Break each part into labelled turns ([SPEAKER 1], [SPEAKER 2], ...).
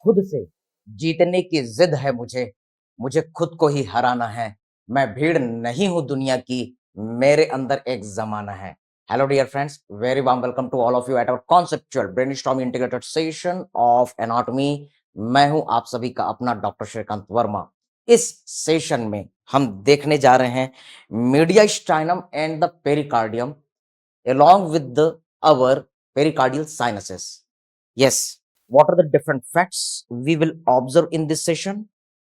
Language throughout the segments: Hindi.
[SPEAKER 1] खुद से जीतने की जिद है मुझे, मुझे खुद को ही हराना है। मैं भीड़ नहीं हूँ दुनिया की, मेरे अंदर एक ज़माना है। Hello dear friends, very warm welcome to all of you at our conceptual brainstorming integrated session of anatomy. मैं हूँ आप सभी का अपना डॉक्टर श्रीकांत वर्मा। इस सेशन में हम देखने जा रहे हैं mediastinum and the pericardium along with our pericardial sinuses. Yes, what are the different facts we will observe in this session?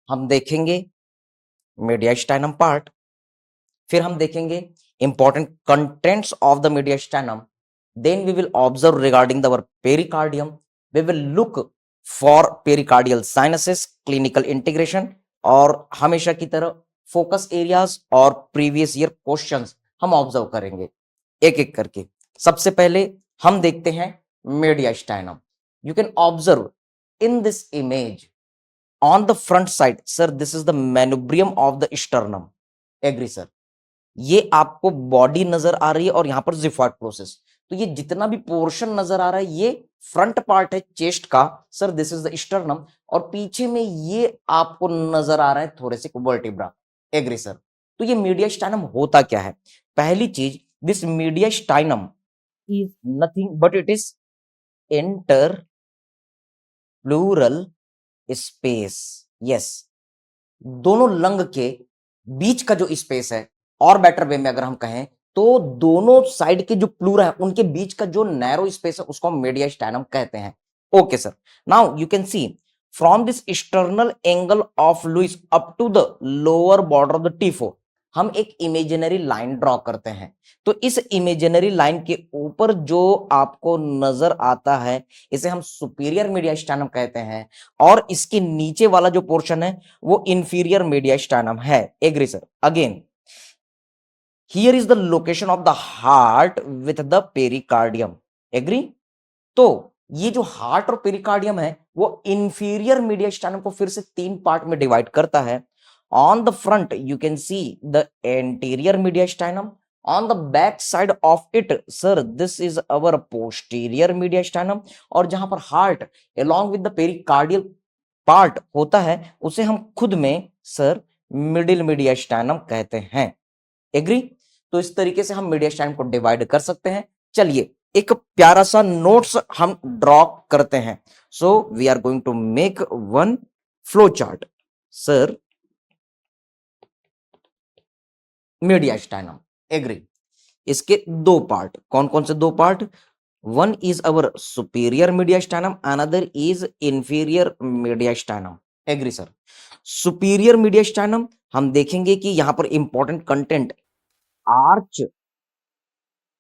[SPEAKER 1] हम देखेंगे mediastinum part, फिर हम देखेंगे important contents of the mediastinum, then we will observe regarding our pericardium, we will look for pericardial sinuses, clinical integration और हमेशा की तरह फोकस एरियाज और प्रीवियस ईयर क्वेश्चंस हम ऑब्जर्व करेंगे एक एक करके। सबसे पहले हम देखते हैं mediastinum. You can observe in this image on the front side, sir, this is the manubrium of the sternum. Agree sir? ये आपको बॉडी नजर आ रही है और यहां पर जिफॉइड प्रोसेस। तो ये जितना भी पोर्शन नजर आ रहा है ये फ्रंट पार्ट है चेस्ट का, sir this is the sternum. और पीछे में ये आपको नजर आ रहा है थोरेसिक वर्टिब्रा। Agree sir? तो ये मीडियास्टाइनम होता क्या है? पहली चीज, this mediastinum is nothing but it is inter pleural space. Yes, दोनों लंग के बीच का जो स्पेस है, और बेटर वे में अगर हम कहें तो दोनों साइड के जो प्लूरा है उनके बीच का जो नैरो स्पेस है उसको हम मीडियास्टाइनम कहते हैं। Okay sir, now you can see from this external angle of Louis up to the lower border of the T four हम एक इमेजिनरी लाइन ड्रॉ करते हैं। तो इस इमेजिनरी लाइन के ऊपर जो आपको नजर आता है इसे हम सुपीरियर मीडियास्टाइनम कहते हैं, और इसके नीचे वाला जो पोर्शन है वो इंफीरियर मीडियास्टाइनम है। Agree sir? Again, here is the location of the heart with the pericardium. Agree? तो ये जो हार्ट और पेरिकार्डियम है वो इंफीरियर मीडियास्टाइनम को फिर से तीन पार्ट में डिवाइड करता है। On the front you can see the anterior mediastinum, on the back side of it, sir, this is our posterior mediastinum, और जहां पर heart along with the pericardial part होता है उसे हम खुद में सर मिडिल मीडियास्टाइनम कहते हैं। एग्री? तो इस तरीके से हम मीडियास्टाइनम को डिवाइड कर सकते हैं। चलिए एक प्यारा सा नोट्स हम ड्रॉ करते हैं। So we are going to make one flow chart. Sir mediastinum, agree? इसके दो पार्ट, कौन कौन से दो part? One is our superior mediastinum, another is inferior mediastinum. Agree sir? Superior mediastinum हम देखेंगे कि यहां पर important content arch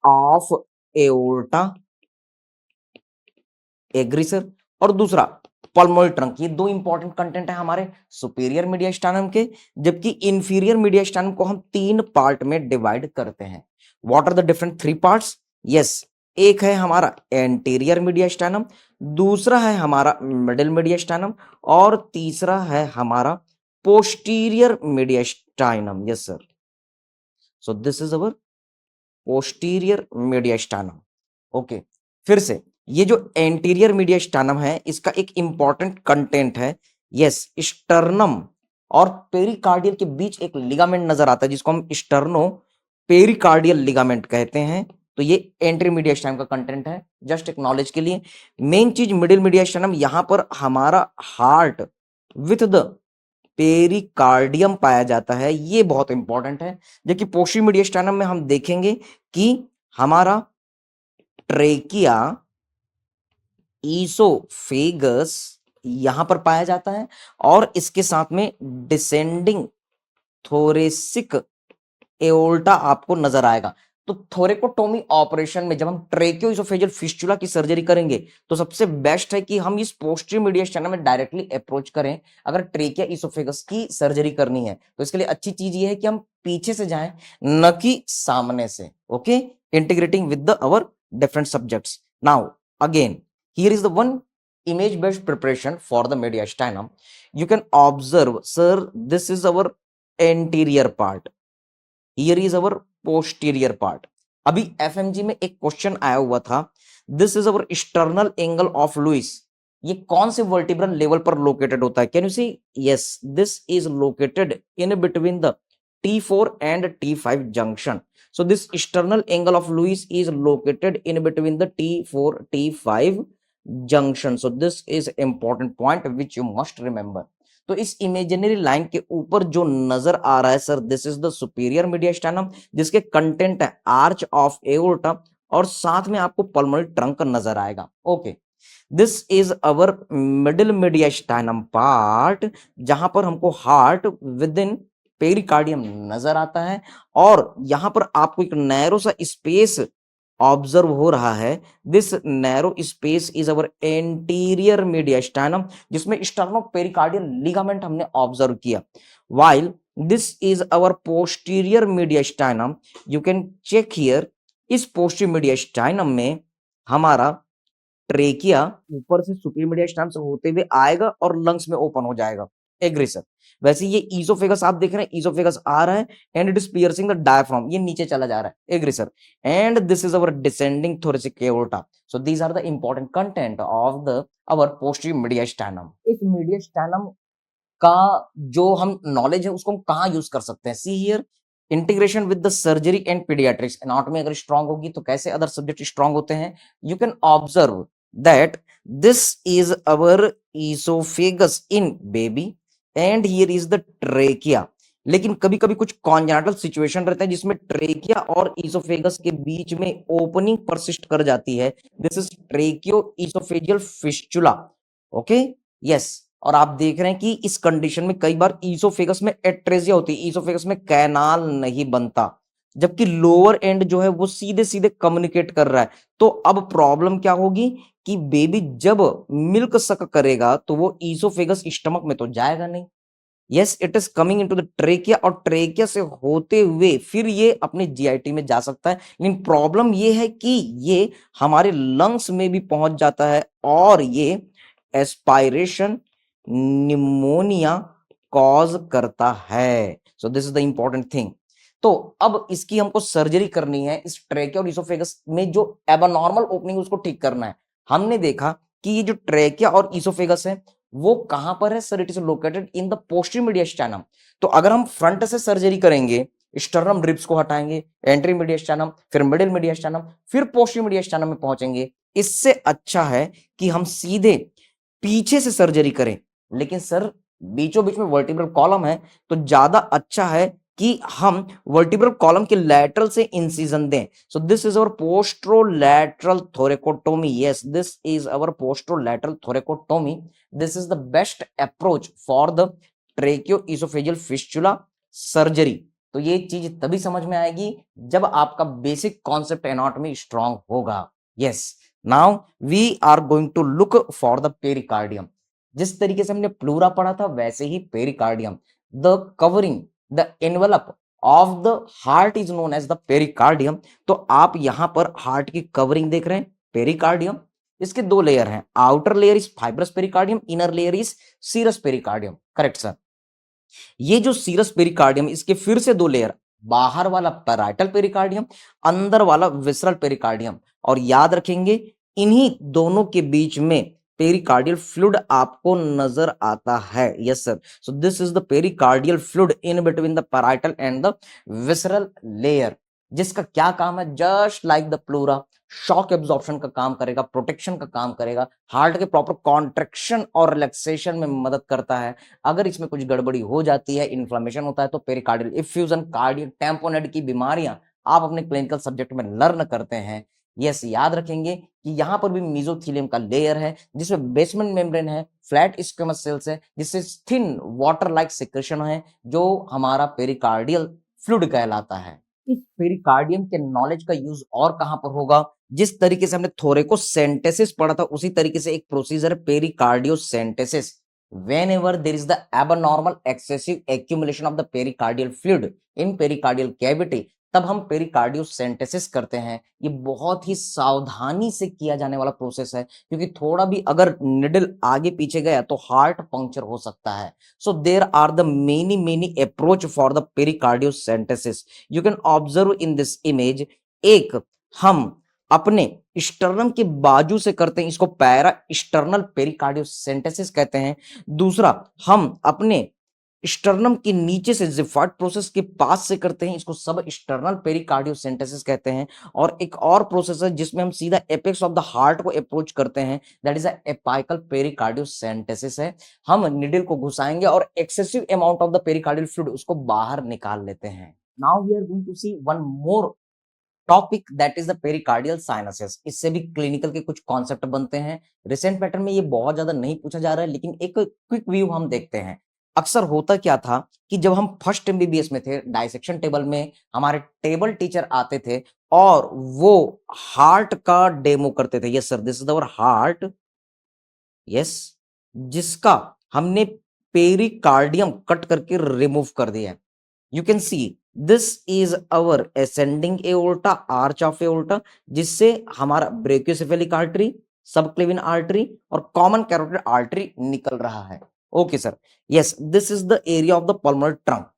[SPEAKER 1] of aorta. Agree sir? और दूसरा पल्मोनरी ट्रंक। ये दो इंपॉर्टेंट कंटेंट है हमारे सुपीरियर मीडियास्टाइनम के, जबकि इंफीरियर मीडियास्टाइनम को हम तीन पार्ट में डिवाइड करते हैं। What are the different three parts? Yes, एक है हमारा एंटीरियर मीडियास्टाइनम, दूसरा है हमारा मिडिल मीडियास्टाइनम, और तीसरा है हमारा posterior mediastinum. Yes sir, so this is our posterior mediastinum. Okay, फिर से ये जो एंटीरियर मीडियास्टाइनम है इसका एक इंपॉर्टेंट कंटेंट है, यस, स्टर्नम और पेरिकार्डियल के बीच एक लिगामेंट नजर आता है जिसको हम स्टर्नो पेरिकार्डियल लिगामेंट कहते हैं। तो ये एंटी मीडियास्टाइनम का कंटेंट है, जस्ट एक नॉलेज के लिए। मेन चीज मिडिल मीडियास्टाइनम, यहां पर हमारा हार्ट विथ द पेरिकार्डियम पाया जाता है, ये बहुत इंपॉर्टेंट है। जबकि पोस्टीरियर मीडियास्टाइनम में हम देखेंगे कि हमारा ट्रेकिया, ईसोफेगस यहां पर पाया जाता है, और इसके साथ में डिसेंडिंग थोरेसिक एओर्टा आपको नजर आएगा। तो थोरेकोटोमी ऑपरेशन में जब हम ट्रेकियोइसोफेजियल फिस्टुला की सर्जरी करेंगे तो सबसे बेस्ट है कि हम इस पोस्टीरियर मीडियास्टाइनम में डायरेक्टली अप्रोच करें अगर ट्रेकिया इसोफेगस की सर्जरी करनी है। तो इसके लिए अच्छी चीज ये है कि हम पीछे से जाएं न कि सामने से। Okay, integrating with the our different subjects. Now again, here is the one image based preparation for the mediastinum. You can observe, sir, this is our anterior part, here is our posterior part. अभी FMG में एक क्वेश्चन आया हुआ था, this is our external angle of Lewis ये कौन से वर्टिब्रल लेवल पर लोकेटेड होता है? Can you see? Yes, this is located in between the T4 and T5 junction. So this external angle of Lewis is located in between the T4 T5 junction. So this is important point which you must remember. तो इस इमेजिनरी लाइन के ऊपर जो नजर आ रहा है sir, this is the superior mediastinum, जिसके कंटेंट है आर्च ऑफ एओर्टा, और साथ में आपको पल्मोनरी ट्रंक नजर आएगा। Okay, this is our middle mediastinum part, जहां पर हमको हार्ट विद इन पेरिकार्डियम नजर आता है, और यहां पर आपको एक नैरो सा स्पेस ऑब्जर्व हो रहा है। This narrow space is our anterior mediastinum, जिसमें स्टर्नो पेरिकार्डियल लिगामेंट हमने ऑब्जर्व किया। While this is our posterior mediastinum, you can check here, इस पोस्टीरियर मीडियास्टाइनम में हमारा ट्रेकिया ऊपर से सुपीरियर मीडियास्टाइनम से होते हुए आएगा और लंग्स में ओपन हो जाएगा। Agree sir. वैसे ये ईसोफेगस आप देख रहे हैं, ईसोफेगस आ रहा है and it is piercing the diaphragm, ये नीचे चला जा रहा है। Agree sir. And this is our descending thoracic aorta. So these are the important content of the our posterior mediastinum. इस मीडियास्टाइनम का जो हम नॉलेज है उसको हम कहाँ यूज कर सकते हैं? See here, integration with the surgery and paediatrics. Anatomy अगर स्ट्रांग होगी तो कैसे अदर सब्जेक्ट स्ट्रांग होते हैं? You can observe that this is our oesophagus in baby and here is the trachea. लेकिन कभी कभी कुछ कॉन्जेनिटल सिचुएशन रहते हैं जिसमें ट्रेकिया और ईसोफेगस के बीच में ओपनिंग परसिस्ट कर जाती है। This is ट्रेकियो oesophageal fistula. Okay, yes. और आप देख रहे हैं कि इस कंडीशन में कई बार ईसोफेगस में एट्रेजिया होती है, ईसोफेगस में कैनाल नहीं बनता, जबकि लोअर एंड जो है वो सीधे सीधे कम्युनिकेट कर रहा है। तो अब प्रॉब्लम क्या होगी कि बेबी जब मिल्क सक करेगा तो वो ईसोफेगस स्टमक में तो जाएगा नहीं। Yes, it is coming into the trachea, और ट्रेकिया से होते हुए फिर ये अपने जीआईटी में जा सकता है। लेकिन प्रॉब्लम ये है कि ये हमारे लंग्स में भी पहुंच जाता है और ये एस्पायरेशन, निमोनिया कॉज करता है। सो this is the important thing. तो अब इसकी हमको सर्जरी करनी है, इस ट्रेकिया और ईसोफेगस में जो एबनॉर्मल ओपनिंग उसको ठीक करना है। हमने देखा कि ये जो ट्रेकिया और ईसोफेगस है वो कहां पर है sir? It is located in the posterior mediastinum. तो अगर हम फ्रंट से सर्जरी करेंगे, स्टर्नम रिब्स को हटाएंगे, एंट्री मीडियास्टाइनम, फिर मिडिल मीडियास्टाइनम, फिर पोस्टीरियर मीडियास्टाइनम में पहुंचेंगे, इससे अच्छा है कि हम सीधे पीछे से सर्जरी करें। लेकिन सर बीचों बीच में वर्टिब्रल कॉलम है, तो ज्यादा अच्छा है कि हम वर्टिब्रल कॉलम के लैटरल से इंसिजन दें। So this is our posterolateral thoracotomy. Yes, this is our posterolateral thoracotomy. This is the best approach for the tracheo oesophageal fistula surgery. तो ये चीज तभी समझ में आएगी जब आपका बेसिक कॉन्सेप्ट एनाटॉमी स्ट्रांग होगा। Yes, now we are going to look for the pericardium. जिस तरीके से हमने प्लूरा पढ़ा था वैसे ही pericardium, the covering, the envelope of the heart is known as the pericardium. तो आप यहां पर हार्ट की कवरिंग देख रहे हैं, पेरिकार्डियम। इसके दो लेयर हैं, outer layer is fibrous pericardium, inner layer is serous pericardium. Correct sir. ये जो सीरस पेरिकार्डियम, इसके फिर से दो लेयर, बाहर वाला पैराइटल पेरिकार्डियम, अंदर वाला विसरल पेरिकार्डियम। और याद रखेंगे इन्हीं दोनों के बीच में पेरिकार्डियल फ्लूइड आपको नजर आता है। Yes sir. So this is the pericardial fluid in between the parietal and the visceral layer, जिसका क्या काम है? Just like the pleura, shock absorption का काम करेगा, प्रोटेक्शन का काम करेगा, हार्ट के प्रॉपर कॉन्ट्रेक्शन और रिलैक्सेशन में मदद करता है। अगर इसमें कुछ गड़बड़ी हो जाती है, इन्फ्लेमेशन होता है, तो पेरिकार्डियल इफ्यूजन, कार्डियक टैम्पोनेड की बीमारियां आप अपने क्लिनिकल सब्जेक्ट में लर्न करते हैं। यस, याद रखेंगे कि यहां पर भी मेसोथीलियम का लेयर है जिसमें बेसमेंट मेम्ब्रेन है, फ्लैट स्क्वेमस सेल्स है, जिससे थिन वाटर लाइक सिक्रेशन है, जो हमारा पेरिकार्डियल फ्लूइड कहलाता है। इस पेरिकार्डियम के नॉलेज का यूज और कहां पर होगा? जिस तरीके से हमने थोरेकोसेंटेसिस पढ़ा था उसी तरीके से एक procedure पेरिकार्डियोसेंटेसिस। Whenever there is the abnormal excessive accumulation of the pericardial fluid in pericardial cavity, तब हम पेरिकार्डियोसेंटेसिस करते हैं। ये बहुत ही सावधानी से किया जाने वाला प्रोसेस है, क्योंकि थोड़ा भी अगर निडल आगे पीछे गया तो हार्ट पंक्चर हो सकता है। So there are the many approach for the pericardiocentesis. You can observe in this image, एक हम अपने स्टर्नम के बाजू से करते हैं, इसको पैरा स्टर्नल पेरिकार्डियोसेंटेसिस कहते हैं। दूसरा, हम अपने स्टर्नम के नीचे से जिफाइड प्रोसेस के पास से करते हैं, इसको सब स्टर्नल पेरिकार्डियोसेंटेसिस कहते हैं। और एक और प्रोसेस है जिसमें हम सीधा एपेक्स ऑफ द हार्ट को अप्रोच करते हैं, दैट इज एपाइकल पेरिकार्डियोसेंटेसिस है। हम निडल को घुसाएंगे और excessive amount of the pericardial fluid उसको बाहर निकाल लेते हैं। Now we are going to see one more topic, that is the pericardial sinuses. इससे भी क्लिनिकल के कुछ कॉन्सेप्ट बनते हैं। रिसेंट पैटर्न में ये बहुत ज्यादा नहीं पूछा जा रहा है, लेकिन एक क्विक व्यू हम देखते हैं। अक्सर होता क्या था कि जब हम फर्स्ट एमबीबीएस में थे, डाइसेक्शन टेबल में हमारे टेबल टीचर आते थे और वो हार्ट का डेमो करते थे। Yes sir, this is our heart, yes, जिसका हमने पेरिकार्डियम कट करके रिमूव कर दिया है। You can see this is our ascending aorta, arch of aorta, जिससे हमारा ब्रेकियोसेफेलिक आर्टरी, सबक्लेविन आर्टरी और कॉमन कैरोटिड आर्टरी निकल रहा है। Okay sir, yes, this is the area of the pulmonary trunk.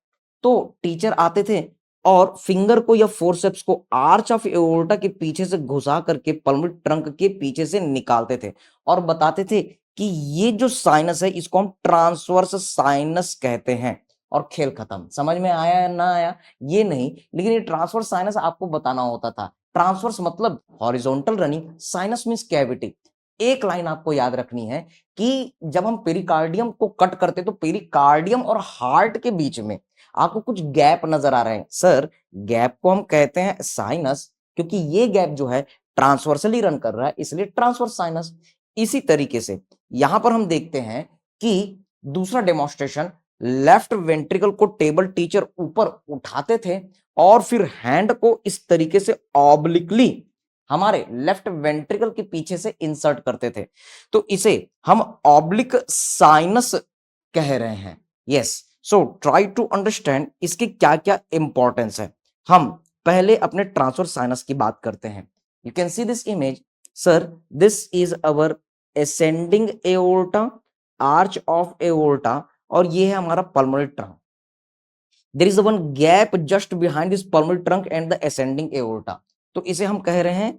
[SPEAKER 1] तो टीचर आते थे और फिंगर को या फोरसेप्स को आर्च ऑफ एओर्टा के पीछे से घुसा करके पल्मोनरी ट्रंक के पीछे से निकालते थे और बताते थे कि ये जो साइनस है इसको हम ट्रांसवर्स साइनस कहते हैं। और खेल खत्म। समझ में आया या ना आया ये नहीं, लेकिन ये ट्रांसवर्स साइनस आपको बताना होता था। ट्रांसवर्स मतलब horizontal running, sinus means cavity. एक लाइन आपको याद रखनी है कि जब हम पेरिकार्डियम को कट करते तो पेरिकार्डियम और हार्ट के बीच में आपको कुछ गैप नजर आ रहे हैं। सर, गैप को हम कहते हैं साइनस, क्योंकि ये गैप जो है ट्रांसवर्सली रन कर रहा है, इसलिए ट्रांसवर्स साइनस। इसी तरीके से यहां पर हम देखते हैं कि दूसरा डेमोन्स्ट्रेशन, लेफ्ट वेंट्रिकल को टेबल टीचर ऊपर उठाते थे और फिर हैंड को इस तरीके से ऑब्लिकली हमारे लेफ्ट वेंट्रिकल के पीछे से इंसर्ट करते थे। तो इसे हम ऑब्लिक साइनस कह रहे हैं। Yes, so try to understand इसकी क्या क्या इंपॉर्टेंस है। हम पहले अपने ट्रांसवर्स साइनस की बात करते हैं। You can see this image. Sir, this is our ascending aorta, arch of aorta, और ये है हमारा pulmonary trunk. There is one gap just behind this pulmonary trunk and the ascending aorta. तो इसे हम कह रहे हैं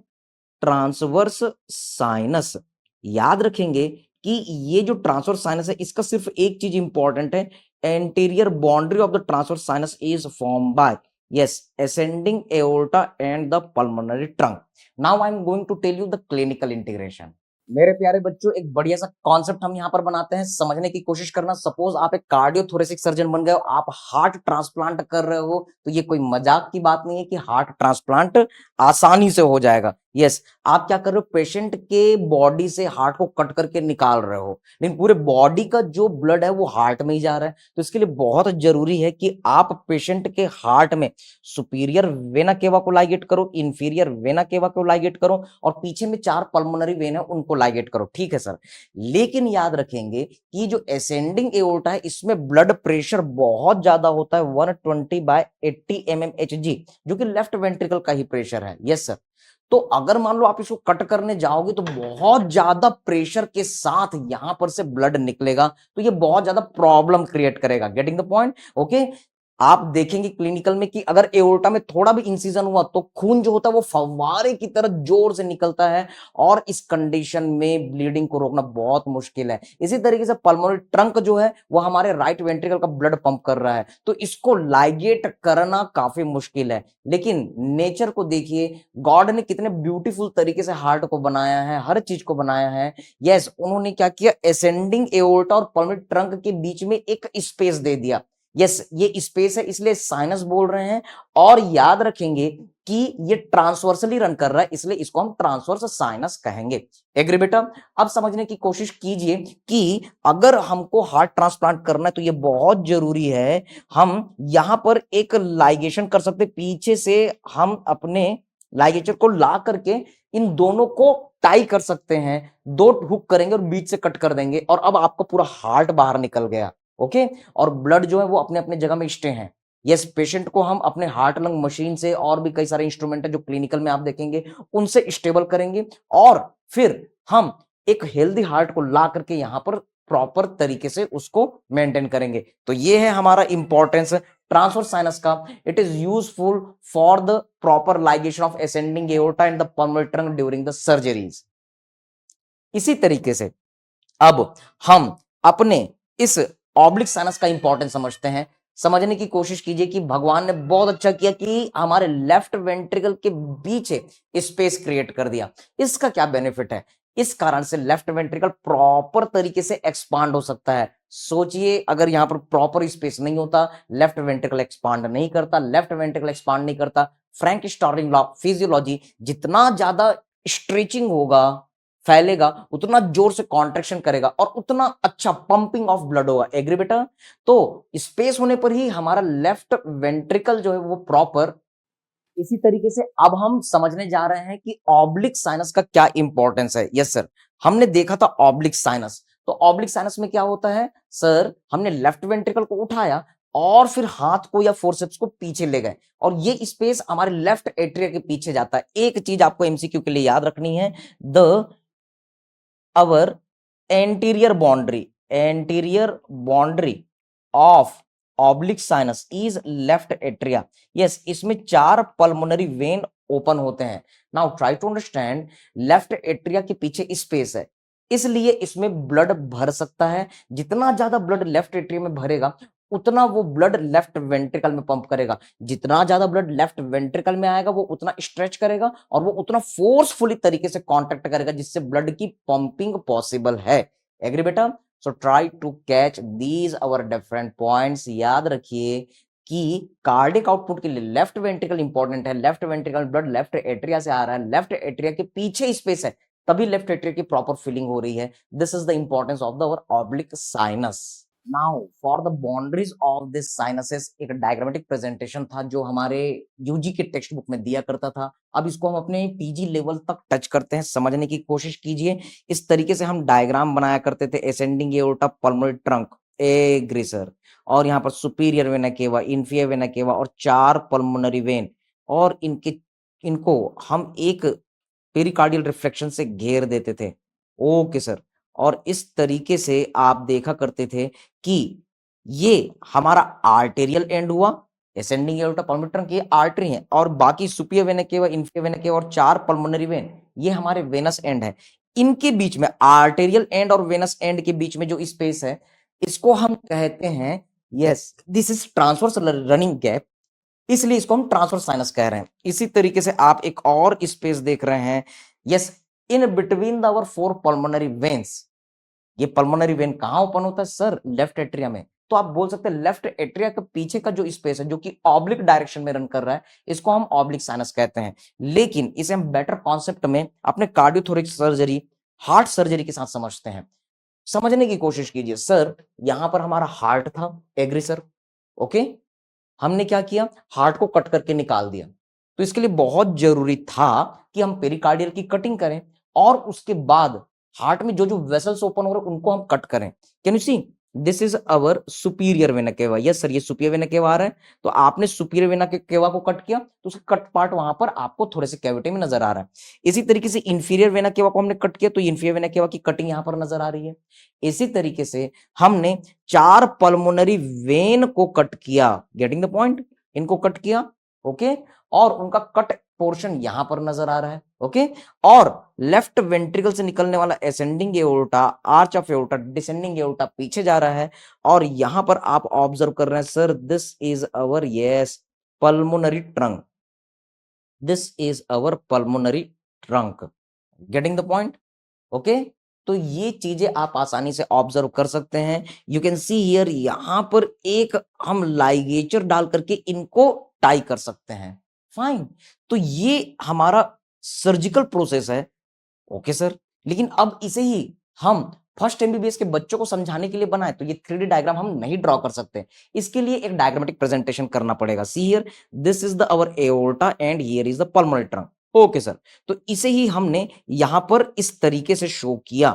[SPEAKER 1] ट्रांसवर्स साइनस। याद रखेंगे कि ये जो ट्रांसवर्स साइनस है इसका सिर्फ एक चीज इंपॉर्टेंट है, anterior boundary of the transverse sinus is form by yes ascending aorta and the pulmonary trunk. Now I am going to tell you the clinical integration. मेरे प्यारे बच्चों, एक बढ़िया सा कॉन्सेप्ट हम यहाँ पर बनाते हैं, समझने की कोशिश करना। सपोज आप एक कार्डियोथोरेसिक सर्जन बन गए हो, आप हार्ट ट्रांसप्लांट कर रहे हो, तो ये कोई मजाक की बात नहीं है कि हार्ट ट्रांसप्लांट आसानी से हो जाएगा। यस, आप क्या कर रहे हो, पेशेंट के बॉडी से हार्ट को कट करके निकाल रहे हो, लेकिन पूरे बॉडी का जो ब्लड है वो हार्ट में ही जा रहा है। तो इसके लिए बहुत जरूरी है कि आप पेशेंट के हार्ट में सुपीरियर वेना केवा को लाइगेट करो, इंफीरियर वेना केवा को लाइगेट करो, और पीछे में 4 पल्मोनरी वेन है उनको लाइगेट करो। ठीक है सर, लेकिन याद रखेंगे कि जो असेंडिंग एओर्टा है इसमें ब्लड प्रेशर बहुत ज्यादा होता है, 120/80 mmHg, जो कि लेफ्ट वेंट्रिकल का ही प्रेशर है। यस सर, तो अगर मान लो आप इसको कट करने जाओगे तो बहुत ज्यादा प्रेशर के साथ यहां पर से ब्लड निकलेगा, तो ये बहुत ज्यादा प्रॉब्लम क्रिएट करेगा। Getting the point? ओके, आप देखेंगे क्लिनिकल में कि अगर एओर्टा में थोड़ा भी इंसिजन हुआ तो खून जो होता है वो फव्वारे की तरह जोर से निकलता है, और इस कंडीशन में ब्लीडिंग को रोकना बहुत मुश्किल है। इसी तरीके से पल्मोनरी ट्रंक जो है वो हमारे राइट वेंट्रिकल का ब्लड पंप कर रहा है, तो इसको लाइगेट करना काफी मुश्किल है। लेकिन नेचर को देखिए, गॉड ने कितने ब्यूटीफुल तरीके से हार्ट को बनाया है, हर चीज को बनाया है। यस, उन्होंने क्या किया, असेंडिंग एओर्टा और पल्मोनरी ट्रंक के बीच में एक स्पेस दे दिया। यस, ये स्पेस है इसलिए साइनस बोल रहे हैं। और याद रखेंगे कि ये ट्रांसवर्सली रन कर रहा है, इसलिए इसको हम ट्रांसवर्स साइनस कहेंगे। एग्री बेटा? अब समझने की कोशिश कीजिए कि अगर हमको हार्ट ट्रांसप्लांट करना है तो ये बहुत जरूरी है, हम यहां पर एक लाइगेशन कर सकते, पीछे से हम अपने लाइगेचर को ला करके इन दोनों को टाई कर सकते हैं, 2 हुक करेंगे और बीच से कट कर देंगे, और अब आपका पूरा हार्ट बाहर निकल गया। ओके, और ब्लड जो है वो अपने अपने जगह में स्टे हैं। यस, पेशेंट को हम अपने हार्ट लंग मशीन से, और भी कई सारे इंस्ट्रूमेंट है जो क्लिनिकल में आप देखेंगे, उनसे स्टेबल करेंगे, और फिर हम एक हेल्दी हार्ट को ला करके यहां पर प्रॉपर तरीके से उसको मेंटेन करेंगे। तो ये है हमारा इंपॉर्टेंस ट्रांसवर्स साइनस का, it is useful for the proper ligation of ascending aorta and the pulmonary trunk during the surgeries. इसी तरीके से अब हम अपने इस ऑब्लिक साइनस का इंपॉर्टेंस समझते हैं। समझने की कोशिश कीजिए कि भगवान ने बहुत अच्छा किया कि हमारे लेफ्ट वेंट्रिकल के बीच स्पेस क्रिएट कर दिया। इसका क्या बेनिफिट है? इस कारण से लेफ्ट वेंट्रिकल प्रॉपर तरीके से एक्सपांड हो सकता है। सोचिए अगर यहां पर प्रॉपर स्पेस नहीं होता, लेफ्ट वेंट्रिकल एक्सपांड नहीं करता, लेफ्ट वेंट्रिकल एक्सपांड नहीं करता, फ्रैंक स्टार्लिंग लॉ फिजियोलॉजी, जितना ज्यादा स्ट्रेचिंग होगा, फैलेगा, उतना जोर से कॉन्ट्रैक्शन करेगा और उतना अच्छा पंपिंग ऑफ ब्लड होगा। एग्री बेटा? तो स्पेस होने पर ही हमारा लेफ्ट वेंट्रिकल जो है वो प्रॉपर। इसी तरीके से अब हम समझने जा रहे हैं कि ऑब्लिक साइनस का क्या इंपॉर्टेंस है। यस सर, हमने देखा था ऑब्लिक साइनस। तो ऑब्लिक साइनस में क्या होता है सर? हमने लेफ्ट वेंट्रिकल को उठाया और फिर हाथ को या फोर्सेप्स को पीछे ले गए और ये स्पेस हमारे लेफ्ट एट्रिया के पीछे जाता है। एक चीज आपको एमसीक्यू के लिए याद रखनी है, the our anterior boundary of oblique sinus is left atria। yes, इसमें 4 pulmonary vein ओपन होते हैं। Now try to understand, left atria के पीछे स्पेस है, इसलिए इसमें ब्लड भर सकता है। जितना ज्यादा ब्लड लेफ्ट एट्रिया में भरेगा उतना वो ब्लड लेफ्ट वेंट्रिकल में पंप करेगा। जितना ज्यादा ब्लड लेफ्ट वेंट्रिकल में आएगा वो उतना स्ट्रेच करेगा और वो उतना फोर्सफुली तरीके से कांटेक्ट करेगा जिससे ब्लड की पंपिंग पॉसिबल है। एग्री बेटा? So try to catch these our different points. याद रखिए कि कार्डिक आउटपुट के लिए लेफ्ट वेंट्रिकल इंपॉर्टेंट है। Left ventricle blood left atria से आ रहा है, लेफ्ट एट्रिया के पीछे स्पेस है, तभी लेफ्ट एट्रिया की प्रॉपर फीलिंग हो रही है। This is the importance of the our oblique sinus. Now for the boundaries of this sinuses, एक डायग्रामेटिक प्रेजेंटेशन था जो हमारे यूजी के टेक्स्ट बुक में दिया करता था। अब इसको हम अपने पीजी लेवल तक टच करते हैं, समझने की कोशिश कीजिए। इस तरीके से हम डायग्राम बनाया करते थे, ascending aorta, pulmonary trunk, agree sir, और यहाँ पर superior vena cava, inferior vena cava और 4 पल्मोनरी वेन, और इनको हम एक पेरिकार्डियल रिफ्लेक्शन से घेर देते थे। ओके सर, और इस तरीके से आप देखा करते थे कि ये हमारा आर्टेरियल एंड हुआ, असेंडिंग एओर्टा, पल्मोनरी ट्रंक ये आर्टरी है, और बाकी superior vena cava, inferior vena cava और 4 पल्मोनरी वेन ये हमारे वेनस एंड है। इनके बीच में, आर्टेरियल एंड और वेनस एंड के बीच में जो स्पेस है इसको हम कहते हैं, yes, this is transverse running gap, इसलिए इसको हम ट्रांसवर्स साइनस कह रहे हैं। इसी तरीके से आप एक और स्पेस देख रहे हैं, yes, in between the our 4 pulmonary veins. ये पल्मोनरी वेन कहां ओपन होता है सर? लेफ्ट एट्रिया में। तो आप बोल सकते हैं लेफ्ट एट्रिया के पीछे का जो स्पेस है जो कि ऑब्लिक डायरेक्शन में रन कर रहा है, इसको हम ऑब्लिक साइनस कहते हैं। लेकिन इसे हम बेटर कॉन्सेप्ट में अपने कार्डियोथोरिक सर्जरी, हार्ट सर्जरी के साथ समझते हैं। समझने की कोशिश कीजिए। सर यहां पर हमारा हार्ट था, एग्री सर? ओके, हमने क्या किया? हार्ट को कट करके निकाल दिया। तो इसके लिए बहुत जरूरी था कि हम पेरिकार्डियल की कटिंग करें और उसके बाद हार्ट में जो जो वेसल्स ओपन हो रहे हैं उनको हम कट करें। Can you see? This is our superior vena cava. Yes sir, ये सुपीरियर वेना केवा आ रहा है। तो आपने सुपीरियर वेना केवा को कट किया तो उसका कट पार्ट वहां पर आपको थोड़े से कैविटी में नजर आ रहा है। इसी तरीके से इंफीरियर वेना केवा को हमने कट किया तो इंफीरियर वेना केवा की कटिंग यहां पर नजर आ रही है। इसी तरीके से हमने 4 पल्मोनरी वेन को कट किया, गेटिंग द पॉइंट, इनको कट किया, ओके, और उनका कट पोर्शन यहां पर नजर आ रहा है, ओके। और लेफ्ट वेंट्रिकल से निकलने वाला ascending aorta, arch of aorta, descending aorta पीछे जा रहा है, और यहां पर आप ऑब्जर्व कर रहे हैं sir, this is our, yes, pulmonary trunk, this is our pulmonary trunk, getting the point, okay. तो ये चीजें आप आसानी से ऑब्जर्व कर सकते हैं। यू कैन सी हियर, यहां पर एक हम लाइगेचर डाल करके इनको टाई कर सकते हैं, फाइन। तो ये हमारा सर्जिकल प्रोसेस है, ओके सर। लेकिन अब इसे ही हम फर्स्ट एमबीबीएस के बच्चों को समझाने के लिए बनाए तो ये 3D डायग्राम हम नहीं ड्रॉ कर सकते, इसके लिए एक डायग्रामेटिक प्रेजेंटेशन करना पड़ेगा। See here, this is the our aorta and here is the pulmonary trunk, okay sir. तो इसे ही हमने यहां पर इस तरीके से शो किया।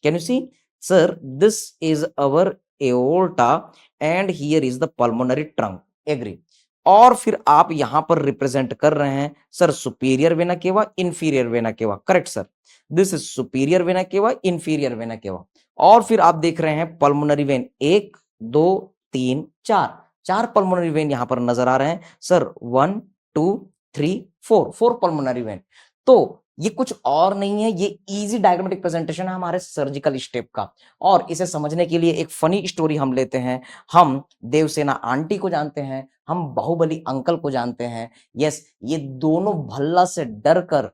[SPEAKER 1] Can you see sir, this is our aorta and here is the pulmonary trunk, agree. और फिर आप यहां पर रिप्रेजेंट कर रहे हैं sir superior vena cava, inferior vena cava, correct sir. This is superior vena cava, inferior vena cava. और फिर आप देख रहे हैं पल्मोनरी वेन 1 2 3 4, 4 पल्मोनरी वेन यहां पर नजर आ रहे हैं सर, 1 2 3 4 पल्मोनरी वेन। तो ये कुछ और नहीं है, ये इजी डायग्रामेटिक प्रेजेंटेशन है हमारे सर्जिकल स्टेप का। और इसे समझने के लिए एक फनी स्टोरी हम लेते हैं। हम देवसेना आंटी को जानते हैं, हम बाहुबली अंकल को जानते हैं। यस, ये दोनों भल्ला से डर कर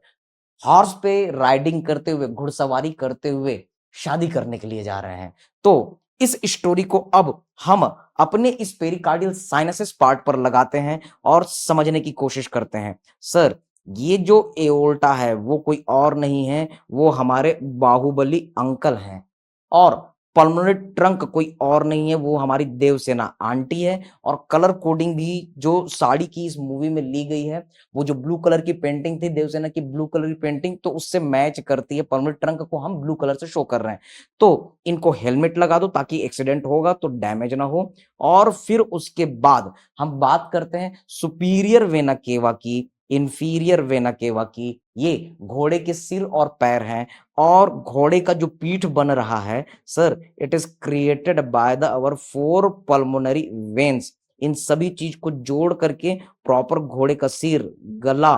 [SPEAKER 1] हॉर्स पे राइडिंग करते हुए, घुड़सवारी करते हुए शादी करने के लिए जा रहे हैं। तो इस स्टोरी को अब हम अपने इस पेरिकार्डियल साइनसेस पार्ट पर लगाते हैं और समझने की कोशिश करते हैं। सर, ये जो एओर्टा है वो कोई और नहीं है, वो हमारे बाहुबली अंकल हैं। और पल्मोनरी ट्रंक कोई और नहीं है, वो हमारी देवसेना आंटी है। और कलर कोडिंग भी जो साड़ी की इस मूवी में ली गई है, वो जो ब्लू कलर की पेंटिंग थी देवसेना की, ब्लू कलर की पेंटिंग, तो उससे मैच करती है। पल्मोनरी ट्रंक को हम ब्लू कलर से शो कर रहे हैं। तो इनको हेलमेट लगा दो ताकि एक्सीडेंट होगा तो डैमेज ना हो। और फिर उसके बाद हम बात करते हैं सुपीरियर वेना केवा की, इंफीरियर वेना केवा की। ये घोड़े के सिर और पैर हैं। और घोड़े का जो पीठ बन रहा है sir, it is created by the our 4 pulmonary veins. इन सभी चीज को जोड़ करके प्रॉपर घोड़े का सिर, गला,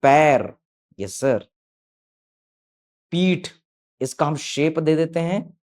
[SPEAKER 1] पैर, यस सर, पीठ, इसका हम शेप दे देते हैं।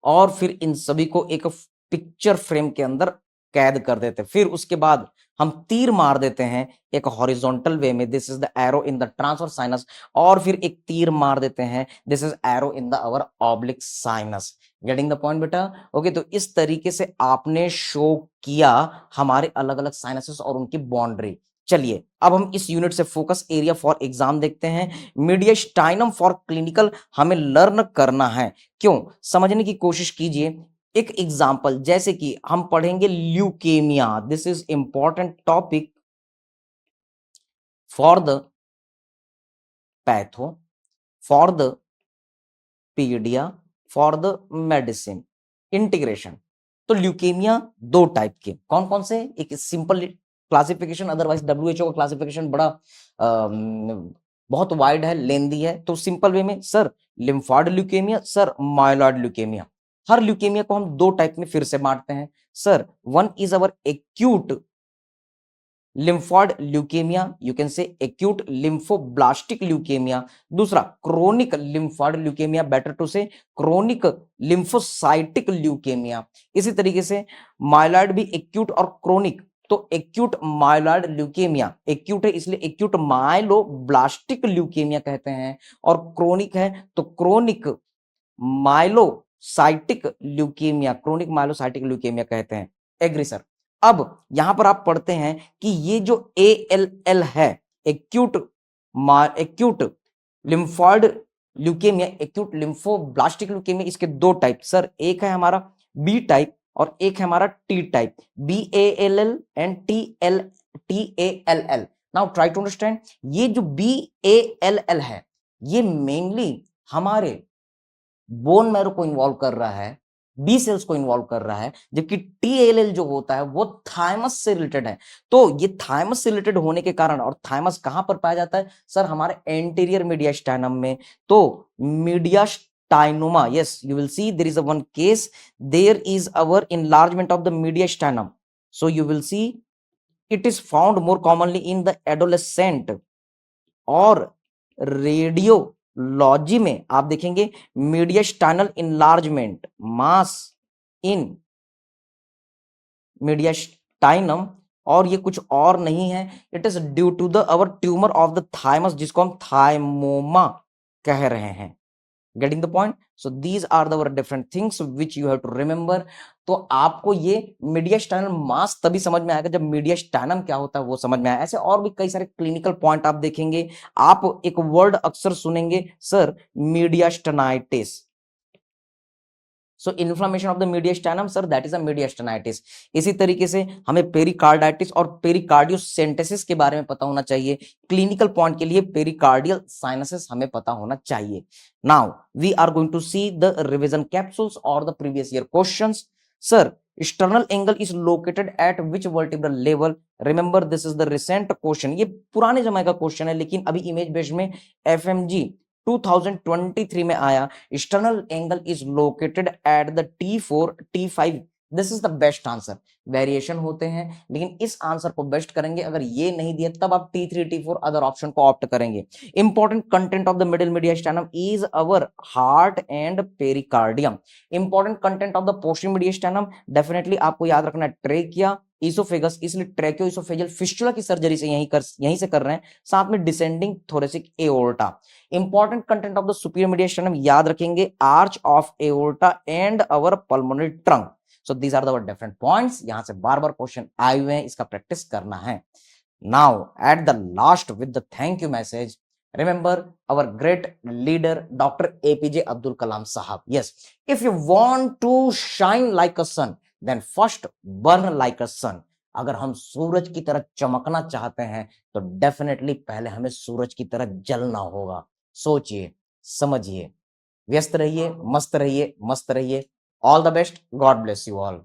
[SPEAKER 1] और फिर इन सभी को एक पिक्चर फ्रेम के अंदर कैद कर देते हैं। फिर उसके बाद हम तीर मार देते हैं एक हॉरिजॉन्टल वे में, this is the arrow in the transverse sinus. और फिर एक तीर मार देते हैं, this is arrow in the our oblique sinus. Getting the point बेटा? ओके, तो इस तरीके से आपने शो किया हमारे अलग अलग साइनसेस और उनकी बाउंड्री। चलिए अब हम इस यूनिट से फोकस एरिया फॉर एग्जाम देखते हैं। मीडियस्टाइनम फॉर क्लिनिकल हमें लर्न करना है। क्यों? समझने की कोशिश कीजिए। एक एग्जाम्पल जैसे कि हम पढ़ेंगे leukaemia, this is important topic for the patho, for the paedia, for the medicine integration. तो ल्यूकेमिया दो टाइप के, कौन कौन से? एक सिंपल क्लासिफिकेशन, अदरवाइज डब्ल्यूएचओ का क्लासिफिकेशन बड़ा बहुत वाइड है, लेंदी है। तो सिंपल वे में sir, lymphoid leukaemia, sir myeloid leukaemia. हर ल्यूकेमिया को हम दो टाइप में फिर से बांटते हैं sir. One is our acute lymphoid leukaemia, you can say acute lymphoblastic leukaemia. दूसरा chronic lymphoid leukaemia, better to say chronic lymphocytic leukaemia. इसी तरीके से माइलॉइड भी एक्यूट और क्रोनिक। तो एक्यूट माइलॉइड ल्यूकेमिया, एक्यूट है इसलिए एक्यूट माइलोब्लास्टिक ल्यूकेमिया कहते हैं। और क्रोनिक है तो chronic myelocytic leukaemia, chronic myelocytic leukaemia कहते हैं। Agree sir? अब यहां पर आप पढ़ते हैं कि ये जो ALL है, acute acute lymphoid leukaemia, acute lymphoblastic leukaemia, इसके दो टाइप सर। एक है हमारा बी टाइप और एक है हमारा T type, BALL and TALL। Now try to understand. ये जो BALL है, ये मेनली हमारे बोन मैरो को इन्वॉल्व कर रहा है, बी सेल्स को इन्वॉल्व कर रहा है। जबकि TALL जो होता है वो थाइमस से रिलेटेड है। तो ये थाइमस से रिलेटेड होने के कारण, और थाइमस कहां पर पाया जाता है सर? हमारे एंटीरियर मीडियास्टाइनम में। तो mediastinoma, yes, you will see there is a one case, there is our enlargement of the mediastinum, so you will see it is found more commonly in the adolescent। और रेडियोलॉजी में आप देखेंगे मीडियास्टाइनल इनलार्जमेंट, मास इन मीडियास्टाइनम। और ये कुछ और नहीं है, it is due to the our tumour of the thymus, जिसको हम थाइमोमा कह रहे हैं। Getting the point? So these are the different things which you have to remember. तो आपको ये मीडियास्टाइनल मास तभी समझ में आएगा जब मीडियास्टाइनम क्या होता है वो समझ में आए। ऐसे और भी कई सारे क्लिनिकल पॉइंट आप देखेंगे। आप एक वर्ड अक्सर सुनेंगे sir, mediastinitis. So inflammation of the mediastinum sir, that is a mediastinitis. इसी तरीके से हमें पेरिकार्डाइटिस और पेरिकार्डियोसेंटेसिस के बारे में पता होना चाहिए। क्लिनिकल पॉइंट के लिए पेरिकार्डियल साइनसेस हमें पता होना चाहिए। Now we are going to see the revision capsules और the previous year questions. Sir, sternal angle is located at which vertebral level? Remember this is the recent question। ये पुराने जमाने का क्वेश्चन है, लेकिन अभी इमेज बेस्ड में FMG 2023 में आया। External angle is located at the T4 T5 this is the best answer. Variation होते हैं, लेकिन इस आंसर को बेस्ट करेंगे। अगर ये नहीं दिया तब आप T3 T4 अदर ऑप्शन को ऑप्ट करेंगे। Important content of the middle mediastinum is our heart and pericardium. Important content of the posterior mediastinum definitely आपको याद रखना है ट्रेकिया, इसोफेगस, इसलिए ट्रेकियो इसोफेजियल फिस्टुला की सर्जरी से यहीं से कर रहे हैं, साथ में descending thoracic aorta. Important content of the superior mediastinum याद रखेंगे arch of aorta and our pulmonary trunk. So these are the different points. यहां से बार बार क्वेश्चन आए हुए हैं, इसका प्रैक्टिस करना है। Now at the last with the thank you message, remember our great leader Dr. APJ Abdul Kalam Sahab. Yes, if you want to shine like a sun, then first burn like a sun. अगर हम सूरज की तरह चमकना चाहते हैं तो डेफिनेटली पहले हमें सूरज की तरह जलना होगा। सोचिए, समझिए, व्यस्त रहिए, मस्त रहिए, मस्त रहिए। All the best, God bless you all.